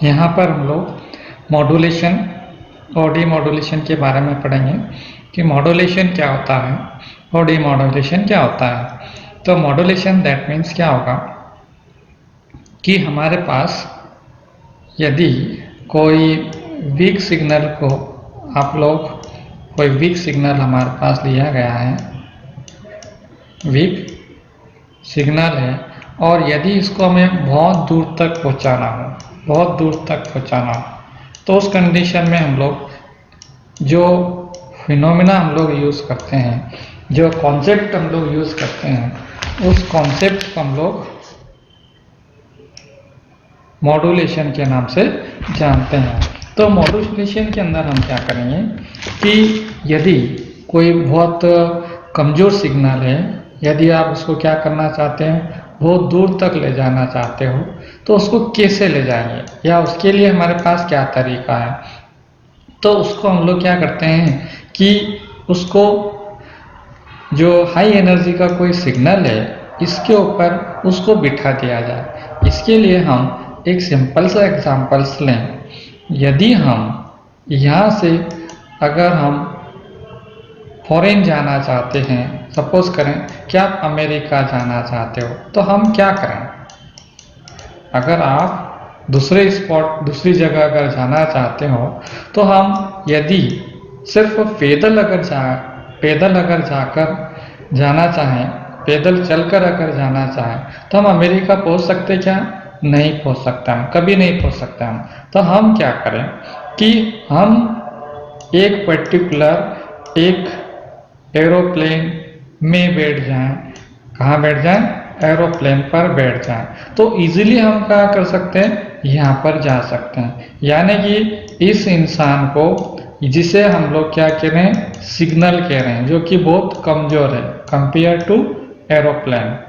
यहाँ पर हम लोग मॉड्यूलेशन और डीमॉड्यूलेशन के बारे में पढ़ेंगे कि मॉड्यूलेशन क्या होता है और डीमॉड्यूलेशन क्या होता है। तो मॉड्यूलेशन दैट मीन्स क्या होगा कि हमारे पास यदि कोई वीक सिग्नल को आप लोग कोई वीक सिग्नल हमारे पास लिया गया है, वीक सिग्नल है, और यदि इसको हमें बहुत दूर तक पहुंचाना हो, बहुत दूर तक पहुंचाना हो, तो उस कंडीशन में हम लोग जो फिनोमिना हम लोग यूज़ करते हैं, जो कॉन्सेप्ट हम लोग यूज़ करते हैं, उस कॉन्सेप्ट को हम लोग मॉड्यूलेशन के नाम से जानते हैं। तो मॉड्यूलेशन के अंदर हम क्या करेंगे कि यदि कोई बहुत कमज़ोर सिग्नल है, यदि आप उसको क्या करना चाहते हैं, बहुत दूर तक ले जाना चाहते हो, तो उसको कैसे ले जाएंगे या उसके लिए हमारे पास क्या तरीका है। तो उसको हम लोग क्या करते हैं कि उसको जो हाई एनर्जी का कोई सिग्नल है इसके ऊपर उसको बिठा दिया जाए। इसके लिए हम एक सिंपल सा एग्जांपल्स लें। यदि हम यहाँ से अगर हम फॉरेन जाना चाहते हैं, सपोज करें कि आप अमेरिका जाना चाहते हो, तो हम क्या करें। अगर आप दूसरे स्पॉट दूसरी जगह अगर जाना चाहते हो तो हम यदि सिर्फ पैदल अगर जाकर जाना चाहें, पैदल चलकर अगर जाना चाहें, तो हम अमेरिका पहुंच सकते क्या? नहीं पहुंच सकते, हम कभी नहीं पहुंच सकते हम। तो हम क्या करें कि हम एक पर्टिकुलर एक एरोप्लेन में बैठ जाएं। कहाँ बैठ जाएं? एरोप्लेन पर बैठ जाएं। तो इजीली हम क्या कर सकते हैं, यहाँ पर जा सकते हैं। यानी कि इस इंसान को, जिसे हम लोग क्या कह रहे हैं, सिग्नल कह रहे हैं, जो कि बहुत कमजोर है कंपेयर टू एरोप्लेन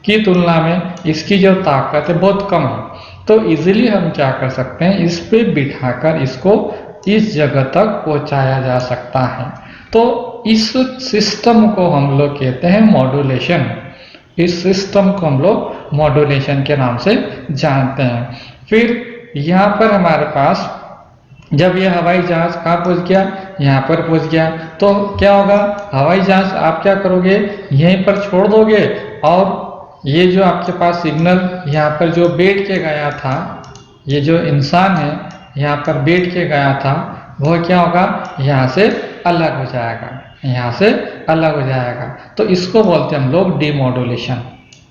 की तुलना में इसकी जो ताकत है बहुत कम है। तो इजीली हम क्या कर सकते हैं, इस पे बिठाकर इसको इस जगह तक पहुंचाया जा सकता है। तो इस सिस्टम को हम लोग कहते हैं मॉड्यूलेशन। इस सिस्टम को हम लोग मॉड्यूलेशन के नाम से जानते हैं। फिर यहाँ पर हमारे पास जब ये हवाई जहाज कहाँ पहुंच गया, यहाँ पर पहुंच गया, तो क्या होगा, हवाई जहाज आप क्या करोगे, यहीं पर छोड़ दोगे, और ये जो आपके पास सिग्नल यहाँ पर जो बैठ के गया था, ये जो इंसान है यहाँ पर बैठ के गया था, वो क्या होगा, यहाँ से अलग हो जाएगा, यहाँ से अलग हो जाएगा। तो इसको बोलते हैं हम लोग डीमॉड्यूलेशन।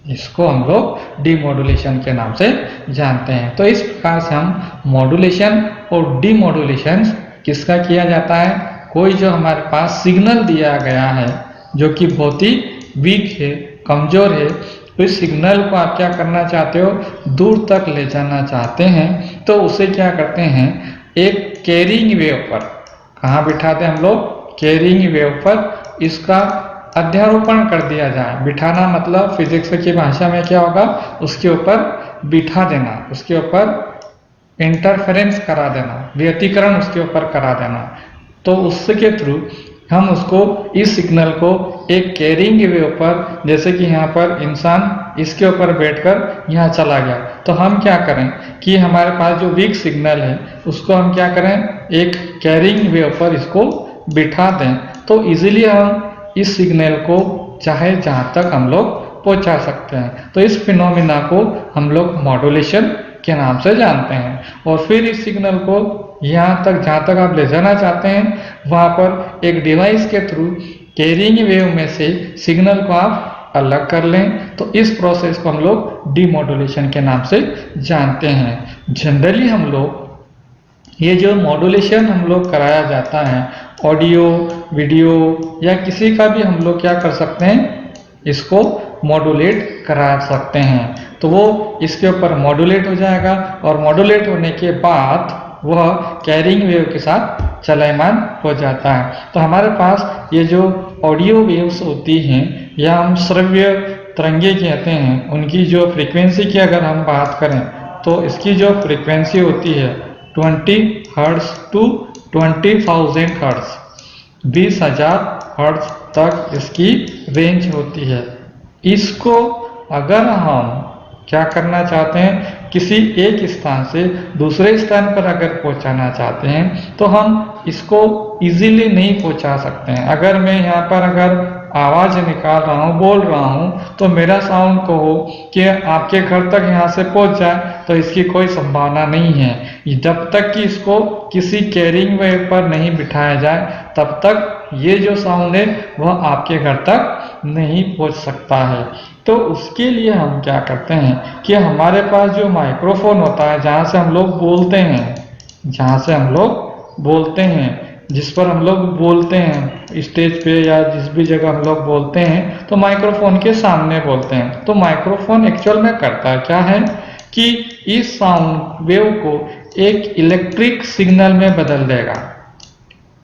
इसको हम लोग डीमॉड्यूलेशन के नाम से जानते हैं। तो इस प्रकार से हम मॉड्यूलेशन और डीमॉड्यूलेशन किसका किया जाता है, कोई जो हमारे पास सिग्नल दिया गया है जो कि बहुत ही वीक है, कमजोर है, तो इस सिग्नल को आप क्या करना चाहते हो, दूर तक ले जाना चाहते हैं, तो उसे क्या करते हैं, एक कैरिंग वेव पर, कहाँ बिठाते हैं हम लोग, कैरिंग वेव पर इसका अध्यारोपण कर दिया जाए। बिठाना मतलब फिजिक्स की भाषा में क्या होगा, उसके ऊपर बिठा देना, उसके ऊपर इंटरफेरेंस करा देना, व्यतिकरण उसके ऊपर करा देना। तो उसके थ्रू हम उसको, इस सिग्नल को एक कैरिंग वेव पर, जैसे कि यहाँ पर इंसान इसके ऊपर बैठकर यहाँ चला गया, तो हम क्या करें कि हमारे पास जो वीक सिग्नल है उसको हम क्या करें, एक कैरिंग वेव पर इसको बिठा दें। तो इजीली हम इस सिग्नल को चाहे जहाँ तक हम लोग पहुँचा सकते हैं। तो इस फिनोमिना को हम लोग मॉड्यूलेशन के नाम से जानते हैं। और फिर इस सिग्नल को यहाँ तक, जहाँ तक आप ले जाना चाहते हैं, वहाँ पर एक डिवाइस के थ्रू कैरिंग वेव में से सिग्नल को आप अलग कर लें। तो इस प्रोसेस को हम लोग डीमॉड्यूलेशन के नाम से जानते हैं। जनरली हम लोग ये जो मॉड्यूलेशन हम लोग कराया जाता है, ऑडियो वीडियो या किसी का भी हम लोग क्या कर सकते हैं, इसको मॉड्यूलेट करा सकते हैं। तो वो इसके ऊपर मॉड्यूलेट हो जाएगा, और मॉड्यूलेट होने के बाद वह कैरिंग वेव के साथ चलायमान हो जाता है। तो हमारे पास ये जो ऑडियो वेव्स होती हैं, या हम श्रव्य तरंगे कहते हैं, उनकी जो फ्रीक्वेंसी की अगर हम बात करें, तो इसकी जो फ्रीक्वेंसी होती है 20 हर्ट्ज टू 20,000 हर्ट्ज, 20,000 हर्ट्ज तक इसकी रेंज होती है। इसको अगर हम क्या करना चाहते हैं, किसी एक स्थान से दूसरे स्थान पर अगर पहुंचाना चाहते हैं तो हम इसको इजीली नहीं पहुंचा सकते हैं। अगर मैं यहाँ पर अगर आवाज निकाल रहा हूँ, बोल रहा हूँ, तो मेरा साउंड कहो कि आपके घर तक यहाँ से पहुंच जाए, तो इसकी कोई संभावना नहीं है। जब तक कि इसको किसी कैरिंग वेव पर नहीं बिठाया जाए तब तक ये जो साउंड है वह आपके घर तक नहीं पहुंच सकता है। तो उसके लिए हम क्या करते हैं कि हमारे पास जो माइक्रोफोन होता है, जहाँ से हम लोग बोलते हैं, जहाँ से हम लोग बोलते हैं, जिस पर हम लोग बोलते हैं स्टेज पे या जिस भी जगह हम लोग बोलते हैं, तो माइक्रोफोन के सामने बोलते हैं। तो माइक्रोफोन एक्चुअल में करता क्या है कि इस साउंड वेव को एक इलेक्ट्रिक सिग्नल में बदल देगा,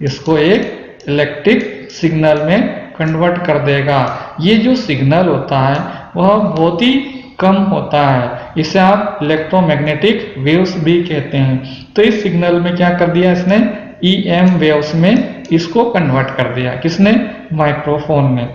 इसको एक इलेक्ट्रिक सिग्नल में कन्वर्ट कर देगा। ये जो सिग्नल होता है वह बहुत ही कम होता है, इसे आप इलेक्ट्रोमैग्नेटिक वेव्स भी कहते हैं। तो इस सिग्नल में क्या कर दिया इसने, EM वेव्स में इसको कन्वर्ट कर दिया। किसने, माइक्रोफोन ने।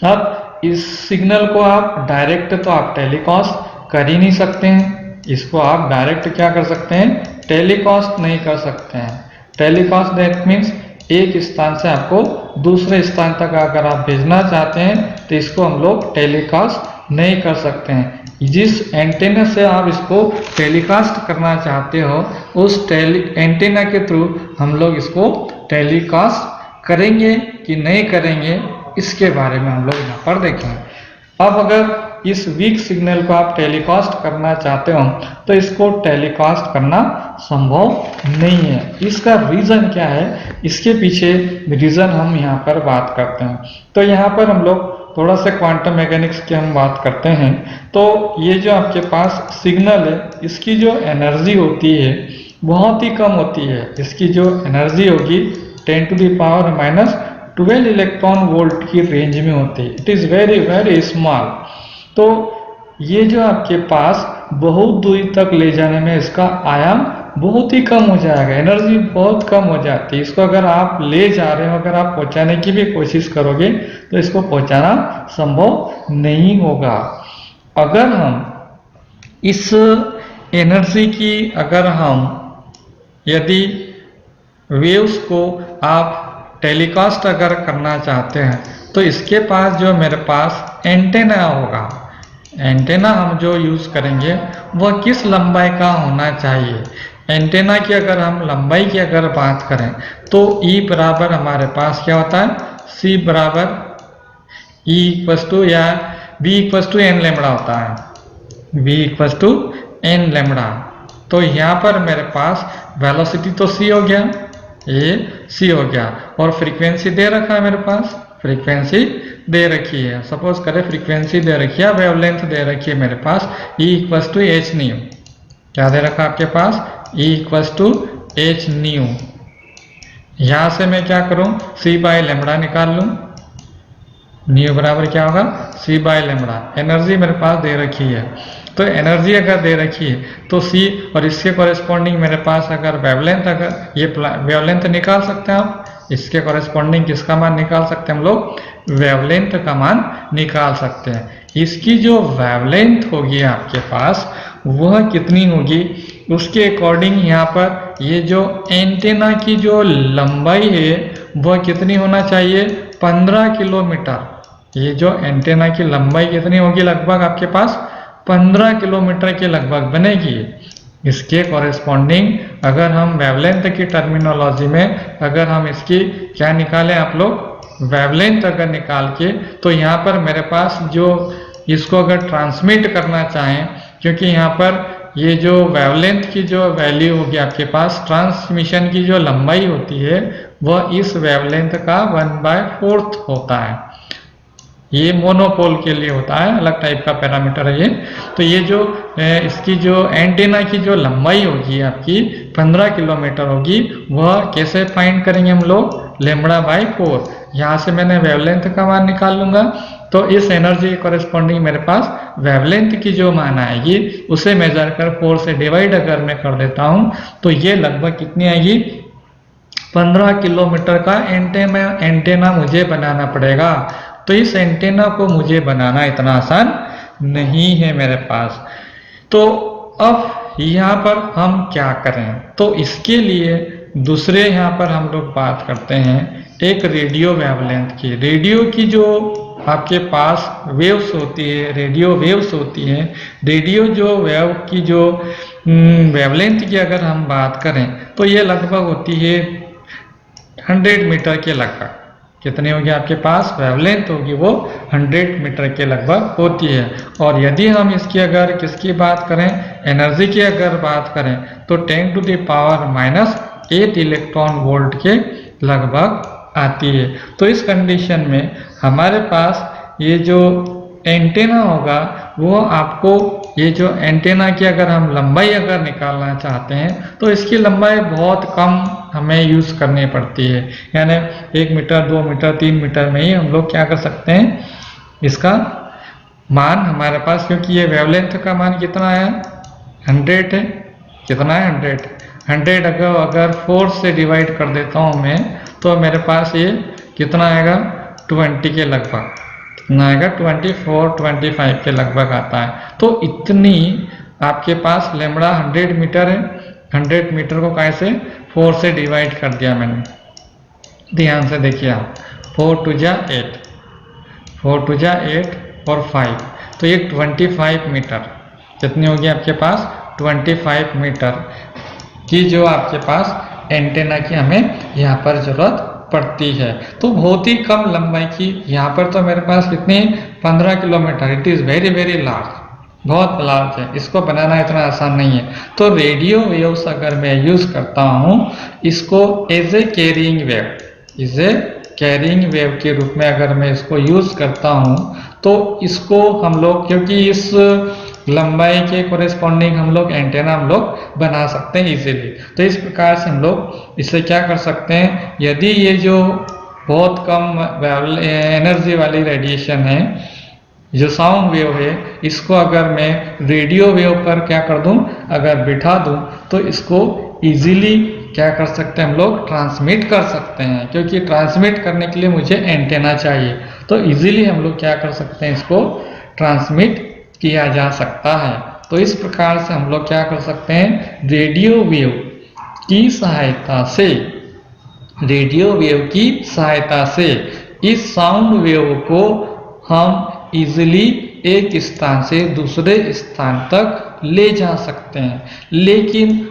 अब इस सिग्नल को आप डायरेक्ट तो आप टेलीकास्ट कर ही नहीं सकते हैं, इसको आप डायरेक्ट क्या कर सकते हैं, टेलीकास्ट नहीं कर सकते हैं। टेलीकास्ट दैट मीन्स एक स्थान से आपको दूसरे स्थान तक अगर आप भेजना चाहते हैं तो इसको हम लोग टेलीकास्ट नहीं कर सकते हैं। जिस एंटेना से आप इसको टेलीकास्ट करना चाहते हो उस एंटेना के थ्रू हम लोग इसको टेलीकास्ट करेंगे कि नहीं करेंगे, इसके बारे में हम लोग यहाँ पर देखेंगे। अब अगर इस वीक सिग्नल को आप टेलीकास्ट करना चाहते हो तो इसको टेलीकास्ट करना संभव नहीं है। इसका रीजन क्या है, इसके पीछे रीजन हम यहाँ पर बात करते हैं। तो यहाँ पर हम लोग थोड़ा सा क्वांटम मैकेनिक्स की हम बात करते हैं। तो ये जो आपके पास सिग्नल है, इसकी जो एनर्जी होती है बहुत ही कम होती है। इसकी जो एनर्जी होगी 10⁻⁻12 इलेक्ट्रॉन वोल्ट की रेंज में होती है। It is very very small. तो ये जो आपके पास बहुत दूरी तक ले जाने में इसका आयाम बहुत ही कम हो जाएगा, एनर्जी बहुत कम हो जाती है। इसको अगर आप ले जा रहे हो, अगर आप पहुंचाने की भी कोशिश करोगे तो इसको पहुंचाना संभव नहीं होगा। अगर हम इस एनर्जी की अगर हम यदि वेव्स को आप टेलीकास्ट अगर करना चाहते हैं तो इसके पास जो मेरे पास एंटेना होगा, एंटेना हम जो यूज़ करेंगे वह किस लंबाई का होना चाहिए। एंटेना की अगर हम लंबाई की अगर बात करें तो E बराबर हमारे पास क्या होता है, C बराबर E इक्वस टू या B equals to n lambda होता है, B equals to n lambda. तो यहाँ पर मेरे पास वेलोसिटी तो C हो गया, ये C हो गया, और फ्रीक्वेंसी दे रखा है मेरे पास, फ्रीक्वेंसी दे रखी है। सपोज करें फ्रीक्वेंसी दे रखी है, वेवलेंथ दे रखी है मेरे पास E equals to h nu. क्या दे रखा आपके पास, E equals to h nu. यहाँ से मैं क्या करूँ, C बाय लेमड़ा निकाल लूँ। न्यू बराबर क्या होगा, C बाय लेमड़ा। एनर्जी मेरे पास दे रखी है, तो एनर्जी अगर दे रखी है तो C और इसके कॉरेस्पॉन्डिंग मेरे पास अगर वेवलेंथ, अगर ये वेवलेंथ निकाल सकते हैं आप, इसके कॉरेस्पॉन्डिंग किसका मान निकाल सकते हैं हम लोग, वेवलेंथ का मान निकाल सकते हैं। इसकी जो वेवलेंथ होगी आपके पास वह कितनी होगी, उसके अकॉर्डिंग यहाँ पर ये जो एंटेना की जो लंबाई है वह कितनी होना चाहिए, 15 किलोमीटर। ये जो एंटेना की लंबाई कितनी होगी, लगभग आपके पास 15 किलोमीटर के लगभग बनेगी। इसके कॉरेस्पॉन्डिंग अगर हम वेवलेंथ की टर्मिनोलॉजी में अगर हम इसकी क्या निकालें आप लोग, वेवलेंथ अगर निकाल के, तो यहाँ पर मेरे पास जो इसको अगर ट्रांसमिट करना चाहें, क्योंकि यहाँ पर ये जो वेवलेंथ की जो वैल्यू होगी आपके पास, ट्रांसमिशन की जो लंबाई होती है वह इस वेवलेंथ का 1/4 होता है। ये मोनोपोल के लिए होता है, अलग टाइप का पैरामीटर है ये। तो ये जो इसकी जो एंटेना की जो लंबाई होगी आपकी 15 किलोमीटर होगी, वह कैसे फाइंड करेंगे हम लोग, λ/4। यहाँ से मैंने वेवलेंथ का मान निकाल लूंगा, तो इस एनर्जी के कॉरेस्पॉन्डिंग मेरे पास वेवलेंथ की जो मान आएगी उसे मेजर कर 4 से डिवाइड अगर मैं कर देता हूँ तो ये लगभग कितनी आएगी, 15 किलोमीटर का एंटेना मुझे बनाना पड़ेगा। तो इस एंटेना को मुझे बनाना इतना आसान नहीं है मेरे पास। तो अब यहाँ पर हम क्या करें? तो इसके लिए दूसरे यहाँ पर हम लोग बात करते हैं एक रेडियो वेवलेंथ की। रेडियो की जो आपके पास वेव्स होती है, रेडियो वेव्स होती हैं, रेडियो जो वेव की जो वेवलेंथ की अगर हम बात करें तो ये लगभग होती है 100 मीटर के लगभग। कितनी होगी आपके पास वेवलेंथ होगी? वो 100 मीटर के लगभग होती है। और यदि हम इसकी अगर किसकी बात करें, एनर्जी की अगर बात करें तो 10 to the power -8 electron volt के लगभग आती है। तो इस कंडीशन में हमारे पास ये जो एंटेना होगा वो आपको, ये जो एंटेना की अगर हम लंबाई अगर निकालना चाहते हैं तो इसकी लंबाई बहुत कम हमें यूज़ करनी पड़ती है। यानी 1 मीटर 2 मीटर 3 मीटर में ही हम लोग क्या कर सकते हैं, इसका मान हमारे पास, क्योंकि ये वेवलेंथ का मान कितना है 100 है। कितना है 100 अगर 4 से डिवाइड कर देता हूँ मैं तो मेरे पास ये कितना आएगा 20 के लगभग, कितना आएगा 24-25 के लगभग आता है। तो इतनी आपके पास लैम्बडा 100 मीटर है। 100 मीटर को कैसे 4 से डिवाइड कर दिया मैंने, ध्यान से देखिए आप, 4 टू जा 8, 4 टू जा 8 और 5, तो ये 25 मीटर। कितनी होगी आपके पास 25 मीटर की जो आपके पास एंटेना की हमें यहाँ पर जरूरत पड़ती है। तो बहुत ही कम लंबाई की, यहाँ पर तो मेरे पास कितनी 15 kilometre, it is very very large, बहुत लार्ज है, इसको बनाना इतना आसान नहीं है। तो रेडियो वेव्स अगर मैं यूज़ करता हूँ इसको as a carrying wave, is a carrying wave के रूप में अगर मैं इसको यूज़ करता हूँ तो इसको हम लोग, क्योंकि इस लंबाई के कोरेस्पॉन्डिंग हम लोग एंटेना हम लोग बना सकते हैं इजीली। तो इस प्रकार से हम लोग इससे क्या कर सकते हैं, यदि ये जो बहुत कम एनर्जी वाली रेडिएशन है, जो साउंड वेव है, इसको अगर मैं रेडियो वेव पर क्या कर दूं, अगर बिठा दूं तो इसको इजीली क्या कर सकते हैं हम लोग, ट्रांसमिट कर सकते हैं। क्योंकि ट्रांसमिट करने के लिए मुझे एंटेना चाहिए, तो इजीली हम लोग क्या कर सकते हैं, इसको ट्रांसमिट किया जा सकता है। तो इस प्रकार से हम लोग क्या कर सकते हैं, रेडियो वेव की सहायता से, रेडियो वेव की सहायता से इस साउंड वेव को हम इजीली एक स्थान से दूसरे स्थान तक ले जा सकते हैं। लेकिन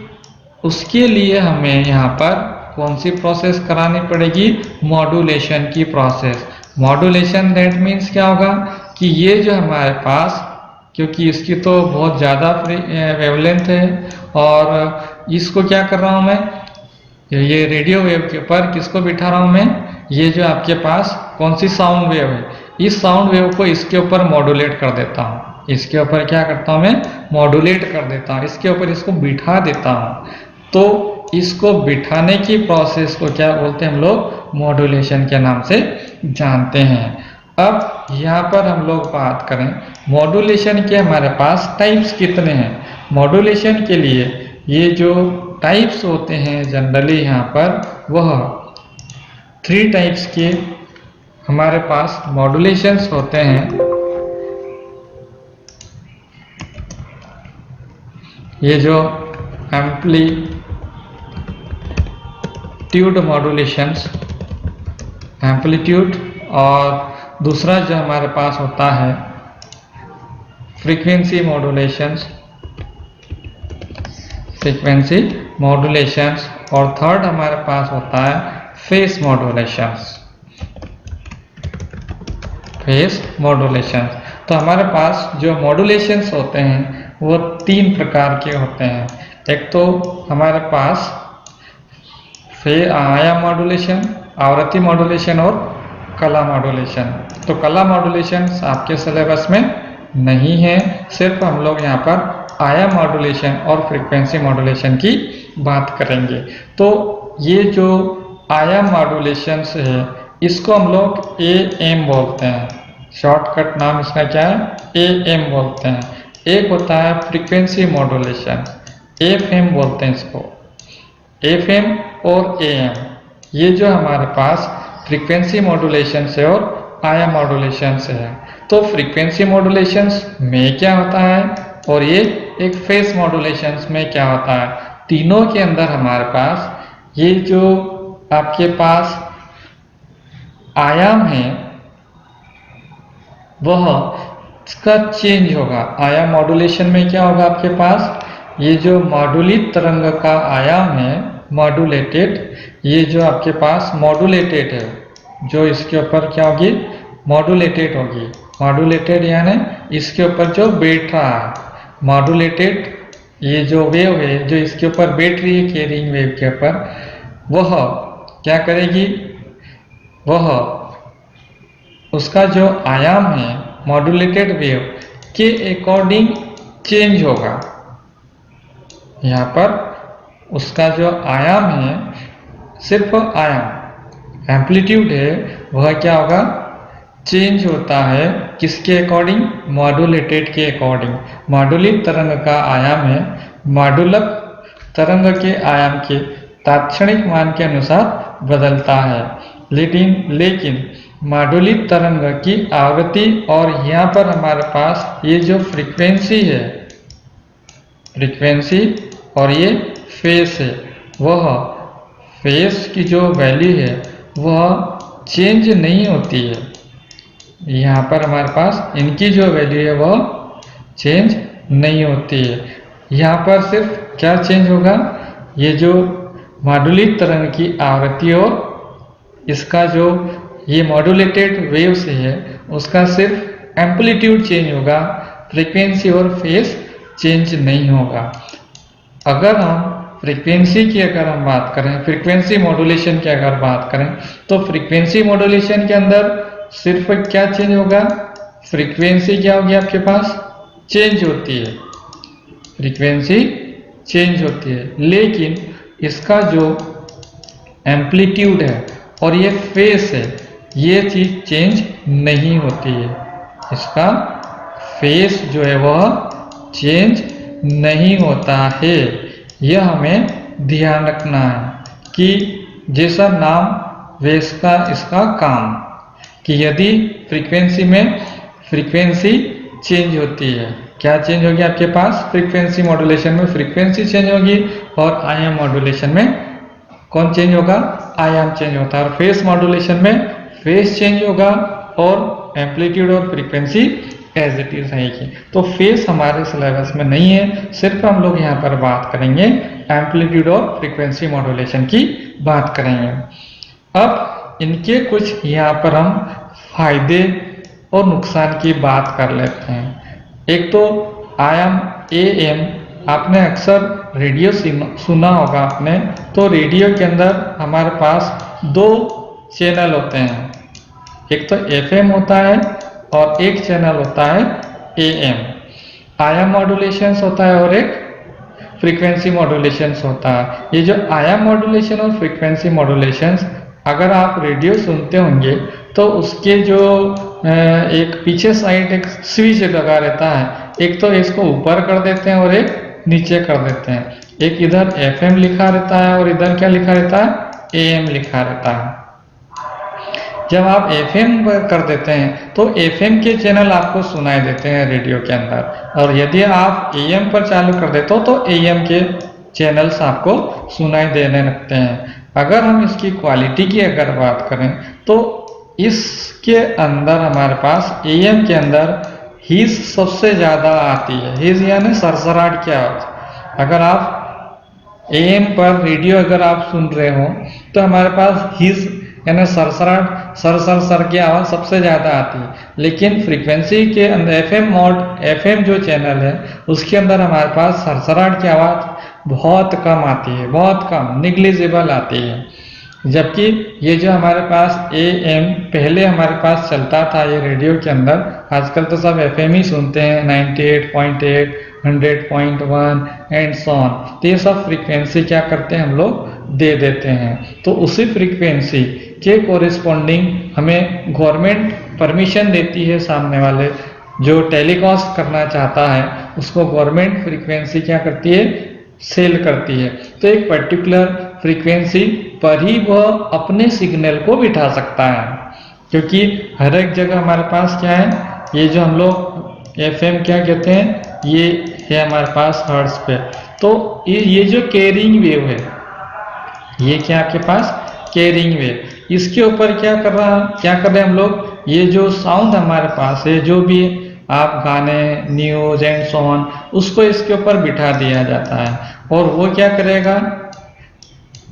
उसके लिए हमें यहाँ पर कौन सी प्रोसेस करानी पड़ेगी, मॉड्यूलेशन की प्रोसेस। मॉड्यूलेशन दैट मीन्स क्या होगा कि ये जो हमारे पास, क्योंकि इसकी तो बहुत ज़्यादा वेवलेंथ है और इसको क्या कर रहा हूँ मैं, ये रेडियो वेव के ऊपर किसको बिठा रहा हूँ मैं, ये जो आपके पास कौन सी साउंड वेव है, इस साउंड वेव को इसके ऊपर मॉड्यूलेट कर देता हूँ। इसके ऊपर क्या करता हूँ मैं, मॉड्यूलेट कर देता हूँ, इसके ऊपर इसको बिठा देता हूँ। तो इसको बिठाने की प्रोसेस को क्या बोलते हैं हम लोग, मॉड्यूलेशन के नाम से जानते हैं। अब यहाँ पर हम लोग बात करें मॉड्यूलेशन के हमारे पास टाइप्स कितने हैं। मॉड्यूलेशन के लिए ये जो टाइप्स होते हैं जनरली यहाँ पर वह 3 टाइप्स के हमारे पास मॉड्यूलेशंस होते हैं। ये जो एम्पलीट्यूड मॉड्यूलेशंस, एम्पलीट्यूड, और दूसरा जो हमारे पास होता है फ्रीक्वेंसी मॉड्यूलेशंस, फ्रीक्वेंसी मॉड्यूलेशंस, और थर्ड हमारे पास होता है फेस मॉड्यूलेशंस, फेस मॉड्यूलेशंस। तो हमारे पास जो मॉड्यूलेशंस होते हैं वो 3 प्रकार के होते हैं। एक तो हमारे पास आयाम मॉड्यूलेशन, आवृत्ति मॉड्यूलेशन और कला मॉड्यूलेशन। तो कला मॉड्यूलेशन आपके सिलेबस में नहीं है, सिर्फ हम लोग यहाँ पर आयाम मॉड्यूलेशन और फ्रीक्वेंसी मॉड्यूलेशन की बात करेंगे। तो ये जो आयाम मॉड्यूलेशन है इसको हम लोग AM बोलते हैं, शॉर्टकट नाम इसका क्या है, AM बोलते हैं। एक होता है फ्रीक्वेंसी मॉड्यूलेशन, FM बोलते हैं इसको। FM और AM ये जो हमारे पास फ्रीक्वेंसी मॉड्यूलेशन है और आया मॉड्यूलेशन से है। तो फ्रीक्वेंसी मॉड्यूलेशंस में क्या होता है और ये एक फेस मॉड्यूलेशंस में क्या होता है, तीनों के अंदर हमारे पास ये जो आपके पास आयाम है वह इसका चेंज होगा। आयाम मॉड्यूलेशन में क्या होगा, आपके पास ये जो मॉड्यूलित तरंग का आयाम है मॉड्यूलेटेड, ये जो आपके पास मॉड्यूलेटेड है, जो इसके ऊपर क्या होगी, मॉड्यूलेटेड होगी। मॉड्यूलेटेड यानी इसके ऊपर जो बैठ रहा है, मॉड्यूलेटेड ये जो वेव है जो इसके ऊपर बैठ रही है कैरिंग वेव के ऊपर, वह क्या करेगी, वह उसका जो आयाम है मॉड्यूलेटेड वेव के अकॉर्डिंग चेंज होगा। यहाँ पर उसका जो आयाम है, सिर्फ आयाम एम्पलीट्यूड है, वह क्या होगा, चेंज होता है किसके अकॉर्डिंग, मॉड्यूलेटेड के अकॉर्डिंग। मॉड्यूलित तरंग का आयाम है मॉड्यूलक तरंग के आयाम के तात्क्षणिक मान के अनुसार बदलता है। लेकिन मॉड्यूलित तरंग की आवृत्ति और यहाँ पर हमारे पास ये जो फ्रीक्वेंसी है, फ्रीक्वेंसी और ये फेस है, वह फेस की जो वैल्यू है वह चेंज नहीं होती है। यहाँ पर हमारे पास इनकी जो वैल्यू है वह चेंज नहीं होती है। यहाँ पर सिर्फ क्या चेंज होगा, ये जो मॉड्यूलित तरंग की आवृत्ति और इसका जो ये मॉड्यूलेटेड वेव से है उसका सिर्फ एम्पलीट्यूड चेंज होगा, फ्रीक्वेंसी और फेस चेंज नहीं होगा। अगर हम फ्रीक्वेंसी की अगर हम बात करें, फ्रीक्वेंसी मॉड्यूलेशन की अगर बात करें, तो फ्रीक्वेंसी मॉड्यूलेशन के अंदर सिर्फ क्या चेंज होगा, फ्रीक्वेंसी क्या होगी आपके पास, चेंज होती है, फ्रीक्वेंसी चेंज होती है, लेकिन इसका जो एम्पलीट्यूड है और ये फेस है, ये चीज चेंज नहीं होती है। इसका फेस जो है वह चेंज नहीं होता है। यह हमें ध्यान रखना है कि जैसा नाम वैसा इसका काम, कि यदि फ्रीक्वेंसी में फ्रीक्वेंसी चेंज होती है, क्या चेंज होगी आपके पास, फ्रीक्वेंसी मॉड्यूलेशन में फ्रीक्वेंसी चेंज होगी और आयाम मॉड्यूलेशन में कौन चेंज होगा, आयाम चेंज होता है। और फेस मॉड्यूलेशन में फेस चेंज होगा और एम्पलीट्यूड और फ्रीक्वेंसी एज इट इज रहेगी। तो फेस हमारे सिलेबस में नहीं है, सिर्फ हम लोग यहाँ पर बात करेंगे एम्पलीट्यूड और फ्रीक्वेंसी मॉड्यूलेशन की बात करेंगे। अब इनके कुछ यहाँ पर हम फायदे और नुकसान की बात कर लेते हैं। एक तो आयाम AM, आपने अक्सर रेडियो सुना होगा आपने, तो रेडियो के अंदर हमारे पास 2 चैनल होते हैं, एक तो FM होता है और एक चैनल होता है AM। आयाम मॉड्यूलेशंस होता है और एक फ्रीक्वेंसी मॉड्यूलेशंस होता है। ये जो आयाम मॉड्यूलेशन और फ्रीक्वेंसी मॉड्यूलेशंस, अगर आप रेडियो सुनते होंगे तो उसके जो एक पीछे साइड एक स्विच लगा रहता है, एक तो इसको ऊपर कर देते हैं और एक नीचे कर देते हैं। एक इधर FM लिखा रहता है और इधर क्या लिखा रहता है, AM लिखा रहता है। जब आप FM कर देते हैं तो FM के चैनल आपको सुनाई देते हैं रेडियो के अंदर, और यदि आप AM पर चालू कर देते हो तो AM के चैनल्स आपको सुनाई देने लगते हैं। अगर हम इसकी क्वालिटी की अगर बात करें तो इसके अंदर हमारे पास AM के अंदर हीज सबसे ज़्यादा आती है। हीज यानी सरसराहट की आवाज़। अगर आप AM पर रेडियो अगर आप सुन रहे हो तो हमारे पास हीज यानी सरसराहट, सर की आवाज़ सबसे ज़्यादा आती है। लेकिन फ्रीक्वेंसी के अंदर FM जो चैनल है उसके अंदर हमारे पास सरसराहट की आवाज़ बहुत कम आती है, बहुत कम, निग्लिजिबल आती है। जबकि ये जो हमारे पास AM पहले हमारे पास चलता था ये रेडियो के अंदर, आजकल तो सब FM ही सुनते हैं, 98.8, 100.1 एंड सो ऑन। तो ये सब फ्रीक्वेंसी क्या करते हैं हम लोग दे देते हैं। तो उसी फ्रीक्वेंसी के कोरिस्पॉन्डिंग हमें गवर्नमेंट परमिशन देती है, सामने वाले जो टेलीकास्ट करना चाहता है उसको गवर्नमेंट फ्रीक्वेंसी क्या करती है, सेल करती है। तो एक पर्टिकुलर फ्रीक्वेंसी पर ही वह अपने सिग्नल को बिठा सकता है। क्योंकि हर एक जगह हमारे पास क्या है, ये जो हम लोग एफएम क्या कहते हैं, ये है हमारे पास हर्ट्ज पे। तो ये जो कैरिंग वेव है, ये क्या आपके पास कैरिंग वेव, इसके ऊपर क्या कर रहे हैं हम लोग, ये जो साउंड हमारे पास है, जो भी आप गाने, न्यूज एंड सो ऑन, उसको इसके ऊपर बिठा दिया जाता है। और वो क्या करेगा,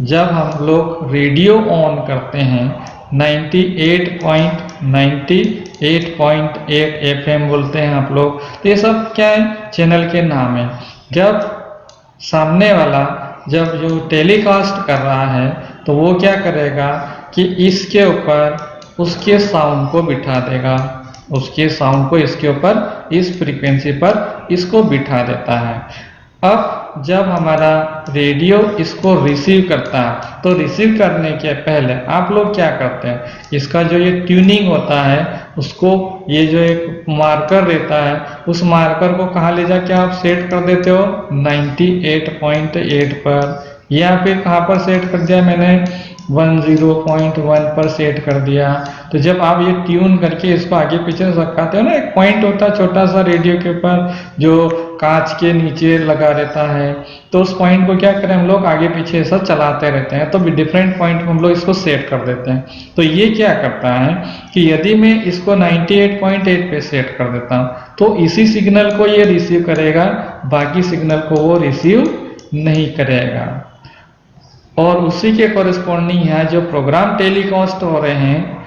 जब हम लोग रेडियो ऑन करते हैं 98.98 एफएम बोलते हैं आप लोग, तो ये सब क्या है, चैनल के नाम है। जब सामने वाला जब जो टेलीकास्ट कर रहा है, तो वो क्या करेगा कि इसके ऊपर उसके साउंड को बिठा देगा, उसके साउंड को इसके ऊपर, इस फ्रीक्वेंसी पर इसको बिठा देता है। अब जब हमारा रेडियो इसको रिसीव करता है, तो रिसीव करने के पहले आप लोग क्या करते हैं, इसका जो ये ट्यूनिंग होता है, उसको ये जो एक मार्कर रहता है, उस मार्कर को कहाँ ले जाके आप सेट कर देते हो, 98.8 पर, या फिर कहाँ पर सेट कर दिया मैंने, 10.1 पर सेट कर दिया। तो जब आप ये ट्यून करके इसको आगे पीछे रखाते हो ना, एक पॉइंट होता है छोटा सा रेडियो के ऊपर जो कांच के नीचे लगा रहता है, तो उस पॉइंट को क्या करें हम लोग, आगे पीछे ऐसा चलाते रहते हैं, तो भी डिफरेंट पॉइंट हम लोग इसको सेट कर देते हैं। तो ये क्या करता है कि यदि मैं इसको 98.8 पे सेट कर देता हूँ, तो इसी सिग्नल को ये रिसीव करेगा, बाकी सिग्नल को वो रिसीव नहीं करेगा। और उसी के कॉरेस्पॉन्डिंग यहाँ जो प्रोग्राम टेलीकास्ट हो रहे हैं,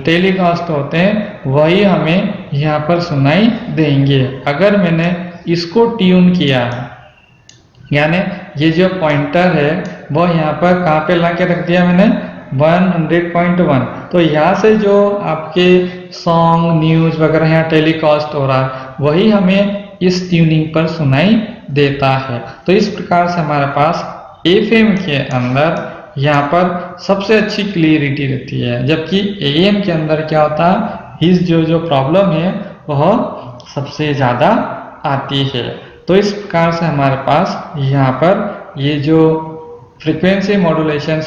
टेलीकास्ट होते हैं, वही हमें यहाँ पर सुनाई देंगे। अगर मैंने इसको ट्यून किया, यानी ये जो पॉइंटर है वो यहाँ पर कहाँ पे ला के रख दिया मैंने, 100.1, तो यहाँ से जो आपके सॉन्ग, न्यूज वगैरह यहाँ टेलीकास्ट हो रहा है, वही हमें इस ट्यूनिंग पर सुनाई देता है। तो इस प्रकार से हमारे पास एफएम के अंदर यहाँ पर सबसे अच्छी क्लियरिटी रहती है, जबकि एएम के अंदर क्या होता है, इस जो प्रॉब्लम है वह सबसे ज़्यादा आती है। तो इस प्रकार से हमारे पास यहाँ पर ये जो फ्रीक्वेंसी मॉड्यूलेशन